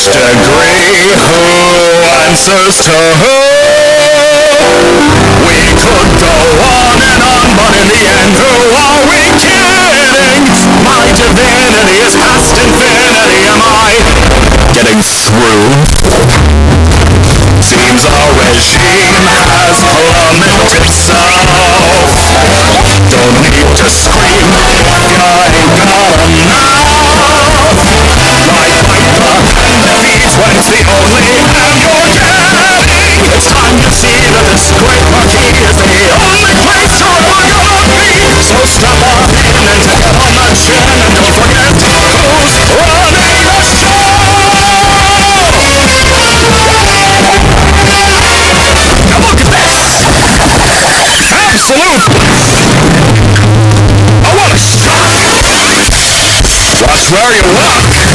first degree, who answers to who? We could go on and on, but in the end, who are we kidding? My divinity is past infinity, am I getting through? Seems our regime has plummeted south. Don't need to scream if you ain't got a mouth. Right, the feeds when it's the only hand you're getting. It's time to see that this great marquee is the only place you're ever gonna be. So strap on in and take it on the chin, and don't forget who's running the show. Now look at this! Absolute! I want to strike! Watch where you walk!